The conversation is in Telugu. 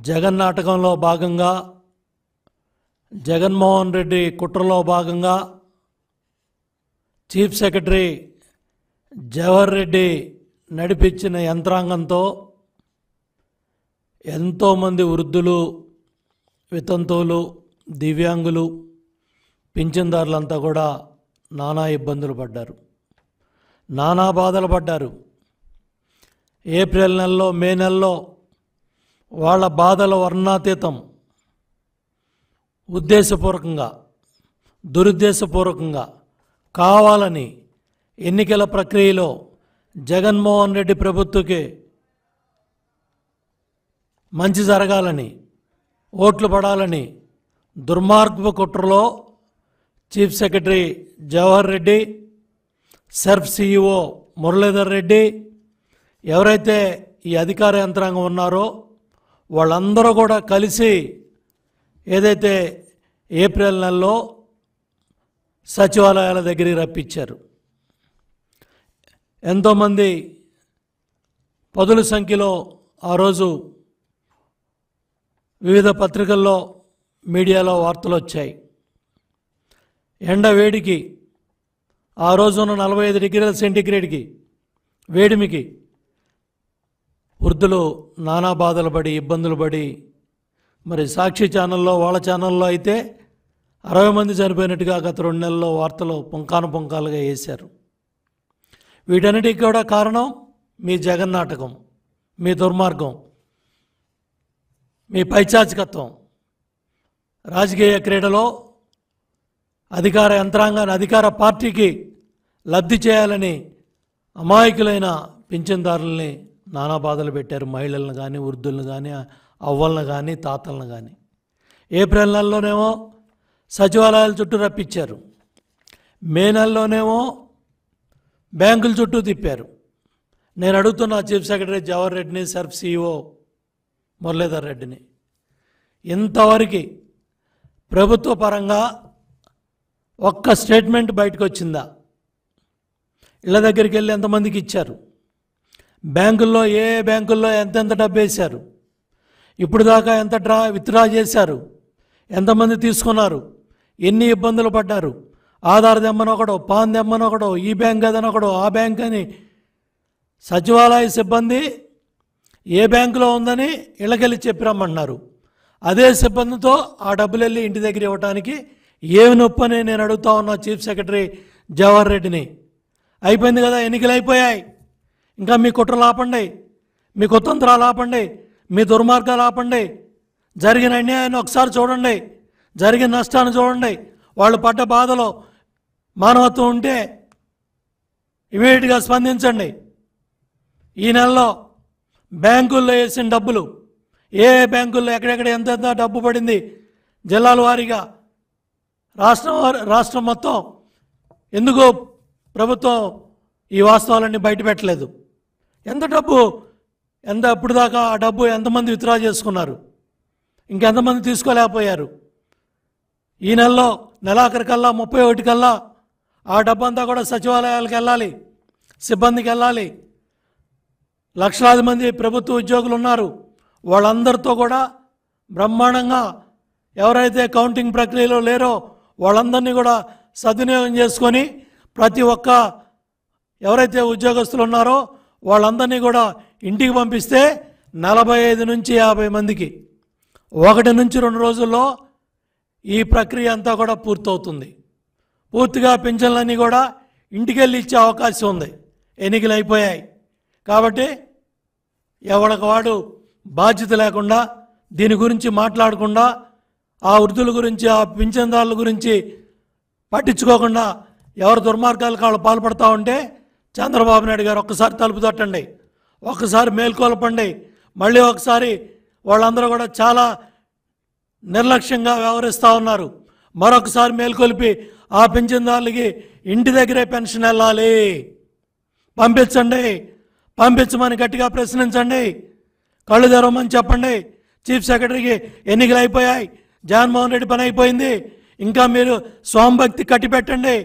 జగన్ నాటకంలో భాగంగా జగన్మోహన్ రెడ్డి కుట్రలో భాగంగా చీఫ్ సెక్రటరీ జవహర్ రెడ్డి నడిపించిన యంత్రాంగంతో ఎంతోమంది వృద్ధులు, వితంతువులు, దివ్యాంగులు, పింఛన్దారులంతా కూడా నానా ఇబ్బందులు పడ్డారు, నానా బాధలు పడ్డారు. ఏప్రిల్ నెలలో, మే నెలలో వాళ్ళ బాధల వర్ణాతీతం. ఉద్దేశపూర్వకంగా, దురుద్దేశపూర్వకంగా, కావాలని ఎన్నికల ప్రక్రియలో జగన్మోహన్ రెడ్డి ప్రభుత్వకి మంచి జరగాలని, ఓట్లు పడాలని దుర్మార్గపు కుట్రలో chief secretary Jawahar Reddy, SERP CEO Muralidhar Reddy, ఎవరైతే ఈ అధికార యంత్రాంగం ఉన్నారో వాళ్ళందరూ కూడా కలిసి ఏదైతే ఏప్రిల్ నెలలో సచివాలయాల దగ్గరికి రప్పించారు. ఎంతోమంది పదుల సంఖ్యలో ఆ రోజు వివిధ పత్రికల్లో, మీడియాలో వార్తలు వచ్చాయి. ఎండ వేడికి, ఆ రోజున 45 డిగ్రీల సెంటీగ్రేడ్కి వేడిమికి వృద్ధులు నానా బాధలు పడి, ఇబ్బందులు పడి, మరి సాక్షి ఛానల్లో, వాళ్ళ ఛానల్లో అయితే 60 మంది చనిపోయినట్టుగా గత 2 నెలల్లో వార్తలు పుంకానుగా వేశారు. వీటన్నిటికీ కూడా కారణం మీ జగన్ నాటకం, మీ దుర్మార్గం, మీ పైచాచికత్వం. రాజకీయ క్రీడలో అధికార యంత్రాంగాన్ని, అధికార పార్టీకి లబ్ధి చేయాలని అమాయకులైన పింఛన్దారుల్ని నానా బాధలు పెట్టారు. మహిళలను కానీ, వృద్ధులను కానీ, అవ్వలను కానీ, తాతలను కానీ. ఏప్రిల్ నెలలోనేమో సచివాలయాల చుట్టూ రప్పించారు, మే నెలలోనేమో బ్యాంకుల చుట్టూ తిప్పారు. నేను అడుగుతున్న చీఫ్ సెక్రటరీ జవహర్ రెడ్డిని, సెర్ఫ్ సిఇఓ మురళీధర్ రెడ్డిని, ఇంతవరకు ప్రభుత్వ పరంగా ఒక్క స్టేట్మెంట్ బయటకు వచ్చిందా? ఇళ్ళ దగ్గరికి వెళ్ళి ఎంతమందికి ఇచ్చారు? బ్యాంకుల్లో ఏ బ్యాంకుల్లో ఎంతెంత డబ్బు వేశారు? ఇప్పుడు దాకా ఎంత విత్డ్రా చేశారు? ఎంతమంది తీసుకున్నారు? ఎన్ని ఇబ్బందులు పడ్డారు? ఆధార్ దెమ్మనొకడో, పాన్ దెమ్మనొకడో, ఈ బ్యాంక్ అదనొకడో, ఆ బ్యాంక్ అని సచివాలయ సిబ్బంది ఏ బ్యాంకులో ఉందని ఇళ్ళకెళ్ళి చెప్పిరమ్మన్నారు. అదే సిబ్బందితో ఆ డబ్బులు వెళ్ళి ఇంటి దగ్గర ఇవ్వడానికి ఏమి నొప్పి అని నేను అడుగుతా ఉన్నా చీఫ్ సెక్రటరీ జవహర్ రెడ్డిని. అయిపోయింది కదా, ఎన్నికలు అయిపోయాయి. ఇంకా మీ కుట్రలు ఆపండి, మీ కుతంత్రాలు ఆపండి, మీ దుర్మార్గాలు ఆపండి. జరిగిన అన్యాయాన్ని ఒకసారి చూడండి, జరిగిన నష్టాన్ని చూడండి, వాళ్ళు పడ్డ బాధలో మానవత్వం ఉంటే ఇమీడియట్గా స్పందించండి. ఈ నెలలో బ్యాంకుల్లో వేసిన డబ్బులు, ఏ బ్యాంకుల్లో ఎక్కడెక్కడ ఎంత డబ్బు పడింది, జిల్లాల వారీగా, రాష్ట్రం మొత్తం ఎందుకు ప్రభుత్వం ఈ వాస్తవాలన్నీ బయట పెట్టలేదు? ఎంత డబ్బు, ఇప్పుడు దాకా ఆ డబ్బు ఎంతమంది విత్డ్రా చేసుకున్నారు? ఇంకెంతమంది తీసుకోలేకపోయారు? ఈ నెలలో నెలాఖరికల్లా 31 కల్లా ఆ డబ్బంతా కూడా సచివాలయాలకు వెళ్ళాలి, సిబ్బందికి వెళ్ళాలి. లక్షలాది మంది ప్రభుత్వ ఉద్యోగులు ఉన్నారు. వాళ్ళందరితో కూడా బ్రహ్మాండంగా ఎవరైతే కౌంటింగ్ ప్రక్రియలో లేరో వాళ్ళందరినీ కూడా సద్వినియోగం చేసుకొని ప్రతి ఒక్క ఎవరైతే ఉద్యోగస్తులు ఉన్నారో వాళ్ళందరినీ కూడా ఇంటికి పంపిస్తే 45 నుంచి 50 మందికి 1 నుంచి 2 రోజుల్లో ఈ ప్రక్రియ అంతా కూడా పూర్తవుతుంది. పూర్తిగా పింఛన్లన్నీ కూడా ఇంటికెళ్ళి ఇచ్చే అవకాశం ఉంది. ఎన్నికలు అయిపోయాయి కాబట్టి ఎవరికి వాడు బాధ్యత లేకుండా, దీని గురించి మాట్లాడకుండా, ఆ వృద్ధుల గురించి, ఆ పింఛన్దారుల గురించి పట్టించుకోకుండా ఎవరు దుర్మార్గాలకు వాళ్ళు పాల్పడతా ఉంటే చంద్రబాబు నాయుడు గారు ఒక్కసారి తలుపు తట్టండి, ఒక్కసారి మేల్కొల్పండి. మళ్ళీ ఒకసారి వాళ్ళందరూ కూడా చాలా నిర్లక్ష్యంగా వ్యవహరిస్తూ ఉన్నారు. మరొకసారి మేల్కొల్పి ఆ పింఛన్దారులకి ఇంటి దగ్గరే పెన్షన్ వెళ్ళాలి, పంపించండి, పంపించమని గట్టిగా ప్రశ్నించండి, కళ్ళు తెరవమని చెప్పండి. చీఫ్ సెక్రటరీకి ఎన్నికలు అయిపోయాయి, జగన్మోహన్ రెడ్డి పని అయిపోయింది, ఇంకా మీరు స్వామిభక్తి కట్టిపెట్టండి.